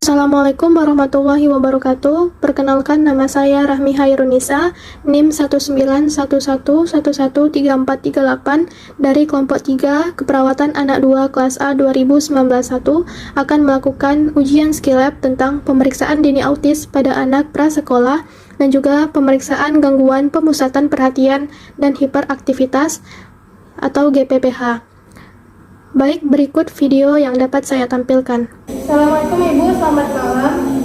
Assalamualaikum warahmatullahi wabarakatuh. Perkenalkan, nama saya Rahmi Hairunisa, NIM 19111113438 dari kelompok 3 Keperawatan Anak 2 kelas A 2019-1 akan melakukan ujian skill lab tentang pemeriksaan dini autis pada anak prasekolah dan juga pemeriksaan gangguan pemusatan perhatian dan hiperaktivitas atau GPPH. Baik, berikut video yang dapat saya tampilkan. Assalamualaikum Ibu, selamat malam.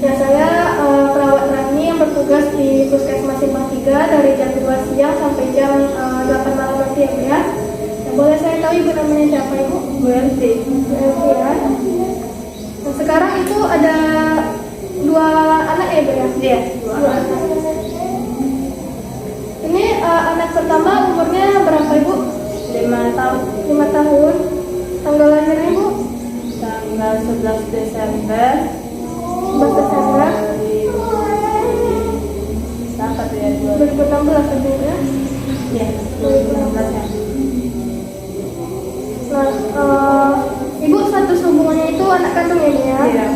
Ya, saya perawat Rani yang bertugas di Puskesmas Simpang 3 dari jam 2 siang sampai jam 8 malam nanti ya. Ya, boleh saya tahu Ibu namanya siapa Ibu? Bu Elvi. Bu Elvi ya. Nah, sekarang itu ada 2 anak ya Ibu ya? Iya, 2 anak. Ini anak pertama umurnya berapa Ibu? 5 tahun. 5 tahun. Tanggal lahirnya Bu? Tanggal 11 Desember. 11 Desember. Berapa tuh ya? 2016 ya? Iya, 2016 ya. Nah, Ibu status hubungannya itu anak kandung ya Bu ya? Iya.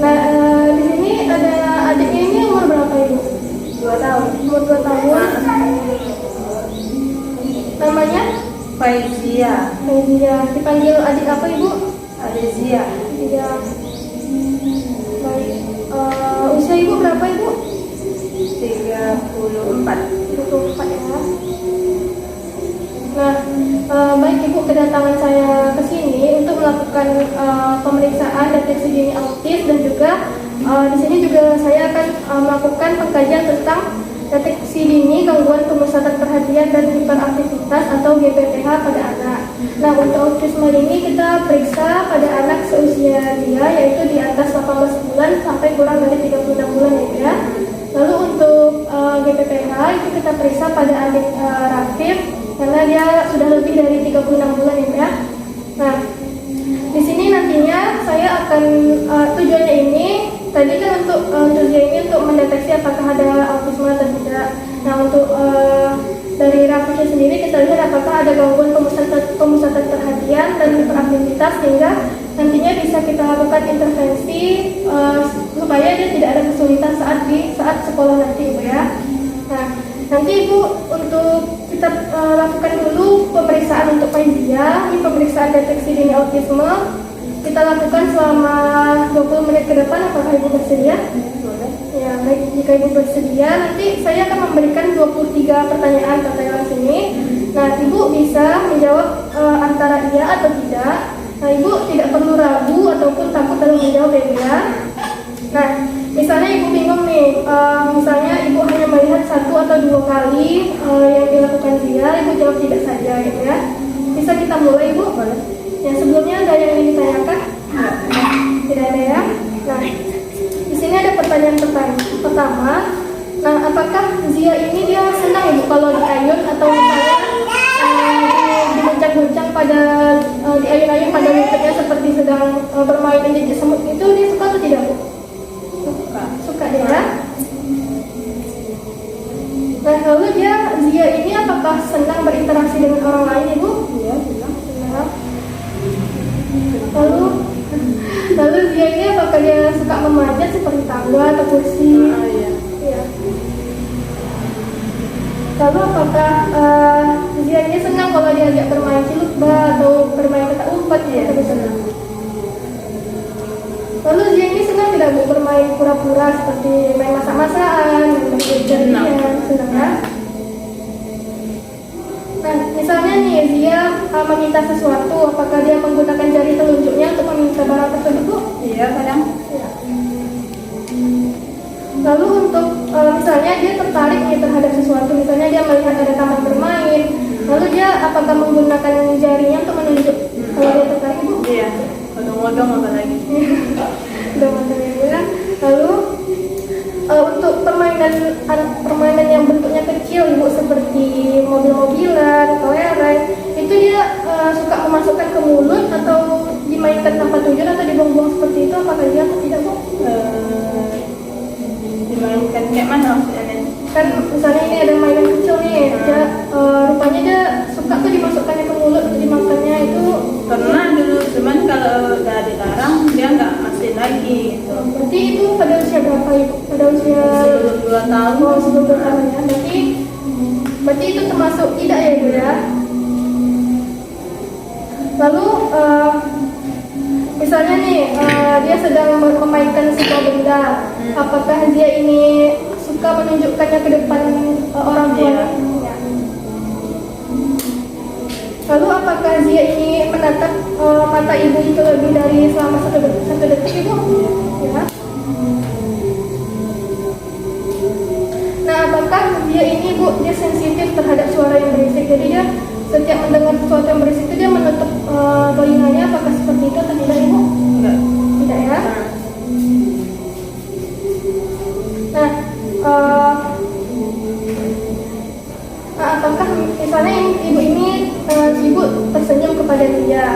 Nah, di sini ada adiknya ini umur berapa Ibu? 2 tahun. Umur 2 tahun. Namanya? Faizia. Iya, dipanggil adik apa Ibu? Adezia. Iya. Baik. Usia Ibu berapa Ibu? 34. 24 ya. Nah, baik Ibu, kedatangan saya ke sini untuk melakukan pemeriksaan deteksi dini autis dan juga di sini juga saya akan melakukan pengkajian tentang deteksi dini gangguan pemusatan perhatian dan hiperaktivitas atau GPPH pada anak. Nah, untuk autisme ini kita periksa pada anak seusia dia, yaitu di atas 18 bulan sampai kurang dari 36 bulan ya. Lalu untuk GPPH itu kita periksa pada adik Rafif karena dia sudah lebih dari 36 bulan ya. Nah, di sini nantinya saya akan tujuannya ini tadi kan untuk tujuan ini untuk mendeteksi apakah ada autisme atau tidak. Nah, untuk dari Rafifnya sendiri kita lihat apakah ada gangguan pemusatan perhatian dan hiperaktivitas sehingga nantinya bisa kita lakukan intervensi supaya dia tidak ada kesulitan saat sekolah nanti Ibu ya. Nah, nanti Ibu untuk kita lakukan dulu pemeriksaan untuk Faizia, ini pemeriksaan deteksi dini autisme. Kita lakukan selama 20 menit ke depan. Apakah Ibu bersedia? Ya, baik. Jika Ibu bersedia, nanti saya akan memberikan 23 pertanyaan pada kelas ini. Nah, Ibu bisa menjawab antara iya atau tidak. Nah, Ibu tidak perlu ragu ataupun takut dalam menjawab ya. Nah, misalnya Ibu bingung nih, misalnya Ibu hanya melihat 1 atau 2 kali yang dilakukan dia, Ibu jawab tidak saja gitu ya. Bisa kita mulai Ibu? Boleh. Ya, sebelumnya ada yang ingin ditanyakan? Tidak ada ya? Nah, di sini ada pertanyaan pertama. Nah, apakah Zia ini dia senang Ibu kalau diayun atau misalnya digoncang-goncang pada diayun-ayun pada lututnya seperti sedang bermain menjijik semut itu, dia suka atau tidak Bu? Suka dia ya? Nah, lalu Zia ini apakah senang berinteraksi dengan orang lain Ibu? Iya, senang. Lalu Zia ini apakah dia suka memanjat seperti tangga atau kursi? Iya. Iya. Lalu apakah Zia ini senang kalau diajak bermain cilukba atau bermain petak umpet? Iya, senang. Lalu Zia ini senang tidak Bu bermain pura-pura seperti main masak-masakan, main senang ya? Nah, misalnya nih Zia meminta sesuatu, apakah dia menggunakan jari telunjuknya untuk meminta barang tersebut Bu? Iya, kadang. Ya. Lalu untuk misalnya dia tertarik nih terhadap sesuatu, misalnya dia melihat ada taman bermain, lalu dia apakah menggunakan jarinya untuk menunjuk kalau dia tertarik Bu? Iya, odong-odong apa lagi? Odong-odong ya. Lalu untuk permainan yang bentuknya kecil Ibu seperti mobil-mobilan, kelereng, itu dia suka memasukkan ke mulut atau dimainkan tanpa tujuan atau dibuang-buang seperti itu, apakah dia atau tidak Bu? Dimainkan kayak mana maksudnya? Kan misalnya ini ada mainan kecil nih, rupanya dia suka tuh dimasukkannya ke mulut untuk dimakannya itu. Pernah dulu lagi gitu. Berarti itu pada usia berapa ibu? Pada usia Sebelum 2 tahun. Oh, sebelum 2 tahun ya. Berarti itu termasuk tidak ya ibu ya? Lalu misalnya nih dia sedang memainkan sebuah benda, apakah dia ini suka menunjukkannya ke depan orang tuanya? Ya. Lalu apakah dia ini menatap mata ibu itu lebih dari selama satu detik ibu? Ya. Nah, apakah dia ini bu, dia sensitif terhadap suara yang berisik? Jadi dia setiap mendengar sesuatu yang berisik itu dia menutup telinganya. Apakah seperti itu atau tidak ibu? Enggak. Tidak ya. Nah, apakah misalnya ibu ini ibu tersenyum kepada dia.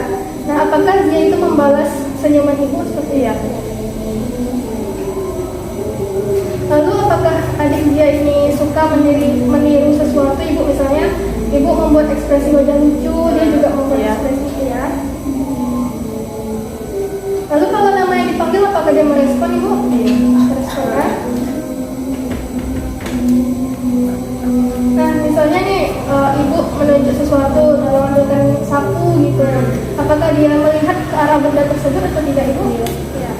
Nah, apakah dia itu membalas senyuman ibu seperti Iya. Lalu apakah adik dia ini suka meniru sesuatu ibu, misalnya ibu membuat ekspresi wajah lucu, dia juga membuat Iya. ekspresi itu ya. Lalu kalau namanya dipanggil apakah dia merespon ibu? Iya. Merespon ya. Nah misalnya nih ibu menunjuk sesuatu dalam menggunakan sapu gitu, apakah dia melihat ke arah benda tersebut atau tidak ibu? Iya.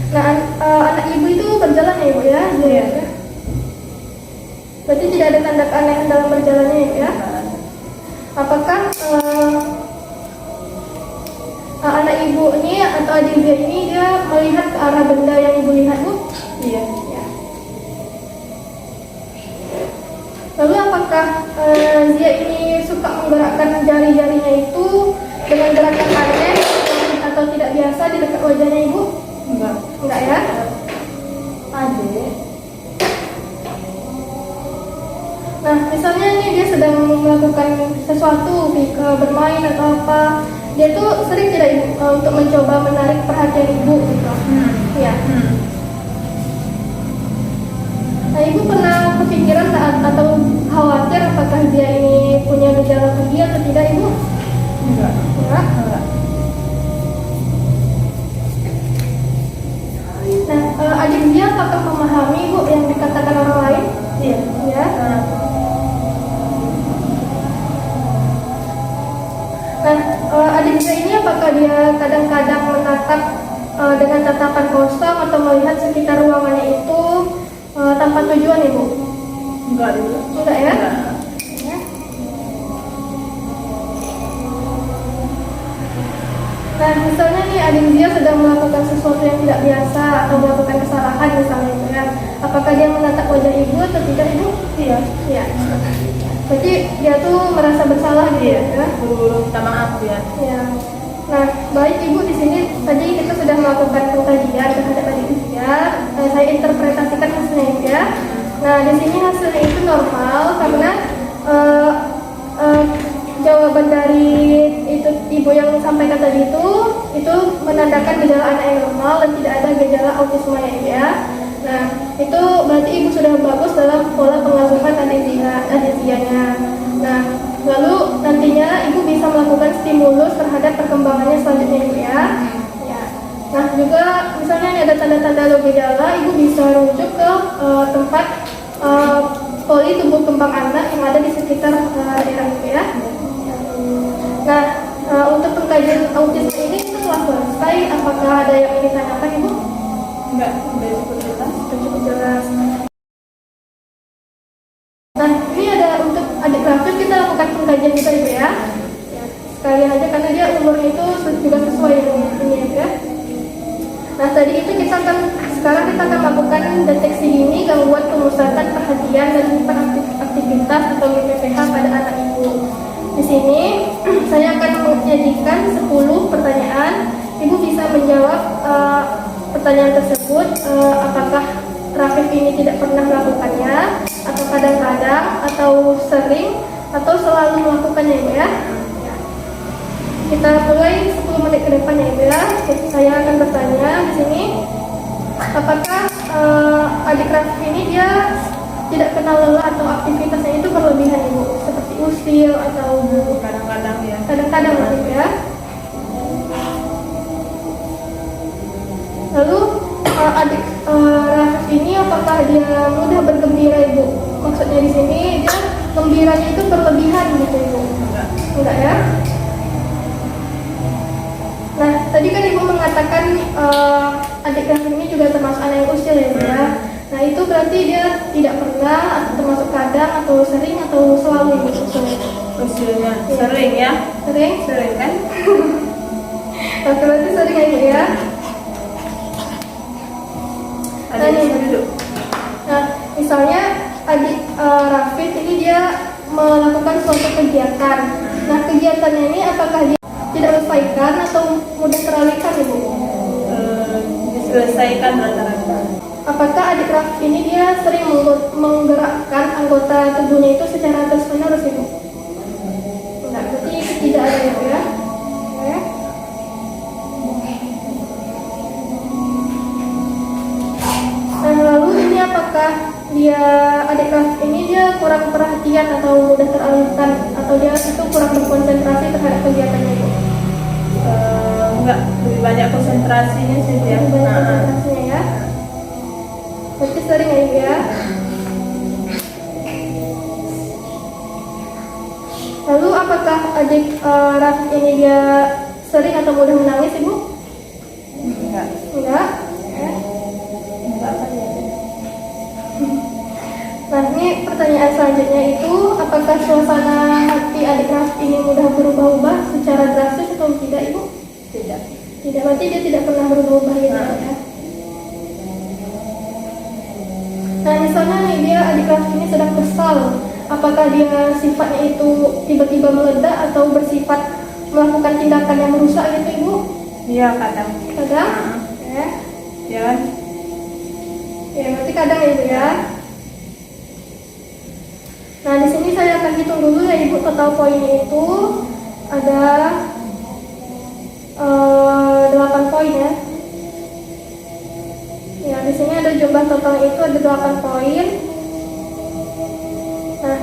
Nah, anak ibu itu berjalan ya ibu ya? Iya. Berarti tidak ada tanda keanehan dalam berjalannya ibu ya? Apakah anak ibu ini atau adik dia ini dia melihat ke arah benda yang ibu lihat bu? Iya. Ya. Lalu apakah dia ini suka menggerakkan jari-jarinya itu dengan gerakan aneh atau tidak biasa di dekat wajahnya ibu? Enggak. Enggak ya? Adik. Nah, misalnya nih dia sedang melakukan sesuatu, bermain atau apa, dia tuh sering tidak ibu untuk mencoba menarik perhatian ibu gitu. Ya. Nah, ibu pernah kepikiran atau khawatir apakah dia ini punya gejala fobia atau tidak ibu? Enggak. Enggak. Enggak. Nah, adik dia apakah memahami ibu yang dikatakan orang lain? Iya. Ya. Nah, adik dia ini apakah dia kadang-kadang menatap dengan tatapan kosong atau melihat sekitar ruangannya itu tanpa tujuan ibu? Enggak juga. Enggak ya? Enggak. Ya. Nah, misalnya nih adik dia sedang melakukan sesuatu yang tidak biasa atau melakukan kesalahan misalnya itu ya. Apakah dia menatap wajah ibu atau tidak ibu? Iya. Iya. Berarti dia tuh merasa bersalah gitu Iya. ya? Buru-buru minta maaf ya. Ya. Nah, baik ibu, di sini tadi kita sudah melakukan pengkajian terhadap adik dia. Saya interpretasikan hasilnya ibu ya. Nah, di sini hasilnya itu normal karena jawaban dari itu ibu yang sampaikan tadi itu menandakan gejala anak yang normal dan tidak ada gejala autisme ya. Nah, itu berarti ibu sudah bagus dalam pola pengasuhan adik-adiknya. Nah, lalu nantinya ibu bisa melakukan stimulus terhadap perkembangannya selanjutnya ibu ya. Ya. Nah, juga misalnya ini ada tanda-tanda gejala, ibu bisa rujuk ke tempat poli tumbuh kembang anak yang ada di sekitar daerah ibu ya. Nah, untuk pengkajian autisme ini kita telah selesai. Apakah ada yang ingin ditanyakan ibu? Enggak. Udah cukup jelas. Cukup jelas. Nah, ini ada untuk adik grafis kita lakukan pengkajian juga ibu ya. Sekalian aja karena dia umurnya itu juga sesuai dengan ini ya. Nah, tadi itu sekarang kita akan melakukan deteksi dini gangguan pemusatan perhatian dan hiperaktivitas atau GPPH pada anak ibu. Di sini saya akan menyajikan 10 pertanyaan. Ibu bisa menjawab pertanyaan tersebut, apakah Rafif ini tidak pernah melakukannya, atau kadang-kadang, atau sering, atau selalu melakukannya ibu ya. Kita mulai 10 menit ke depan ya ibu ya. Saya akan bertanya di sini, apakah adik Rafif ini dia tidak kenal lelah atau aktivitasnya itu berlebihan ibu, seperti usil atau Kadang-kadang ya. kadang-kadang lah ibu ya. sekiranya itu berlebihan gitu Ibu? Enggak. Enggak ya? Nah, tadi kan Ibu mengatakan adik Raffi ini juga termasuk anak yang usil ya Bu ya. Nah, itu berarti dia tidak pernah atau termasuk kadang atau sering atau selalu Ibu usil? Usilnya sering ya? Sering? Sering kan? Oke, berarti sering ya Ibu ya? Ada di sini duduk. Nah, misalnya adik Raffi ini dia melakukan suatu kegiatan. Nah, kegiatannya ini apakah dia tidak selesaikan atau mudah teralihkan Ibu? Diselesaikan rata-rata. Apakah adik Raffi ini dia sering menggerakkan anggota tubuhnya itu secara terus-menerus Ibu? Enggak, berarti tidak ada ya Bu ya? Oke. Nah, lalu ini apakah dia adik Raffi ini dia kurang perhatian atau mudah teralihkan atau dia itu kurang berkonsentrasi terhadap kegiatannya Ibu? Enggak, lebih banyak konsentrasinya sih dia. Lebih banyak konsentrasinya ya? Berarti sering ya Ibu ya? Lalu apakah adik Raffi ini dia sering atau mudah menangis Ibu? Enggak. Enggak? Ya. Enggak apa ya? Nah, ini pertanyaan selanjutnya itu apakah suasana hati adik Raffi ini mudah berubah-ubah secara drastis atau tidak Ibu? Tidak. Tidak, berarti dia tidak pernah berubah-ubah gitu ya? Nah, misalnya nih dia adik Raffi ini sedang kesal, apakah dia sifatnya itu tiba-tiba meledak atau bersifat melakukan tindakan yang merusak gitu Ibu? Iya, kadang. Kadang? Ya. Ya kan? Ya, berarti kadang ya Ibu ya. Nah, di sini saya akan hitung dulu ya Ibu, total poinnya itu ada 8 poin ya. Ya, di sini ada jumlah total itu ada 8 poin. Nah,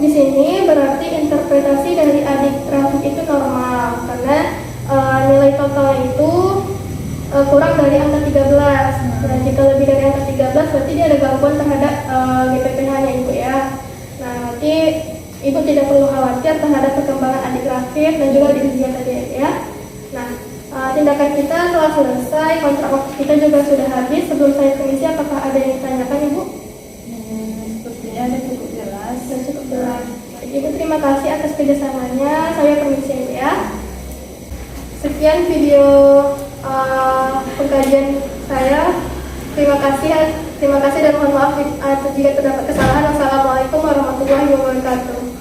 di sini berarti interpretasi dari adik Raffi itu normal karena nilai total itu kurang dari angka 13. Nah, jika lebih dari angka 13 berarti dia ada gangguan terhadap GPPH-nya Ibu ya. Nah, nanti Ibu tidak perlu khawatir terhadap perkembangan adik Raffi dan juga adik Zia tadi ya. Nah, tindakan kita telah selesai, kontrak waktu kita juga sudah habis. Sebelum saya permisi, apakah ada yang ditanyakan Ibu? Sepertinya ada cukup jelas. Sudah cukup jelas. Baik, Ibu terima kasih atas kerjasamanya. Saya permisi Ibu ya. Sekian video pengkajian saya. Terima kasih dan mohon maaf jika terdapat kesalahan. Wassalamualaikum warahmatullahi wabarakatuh.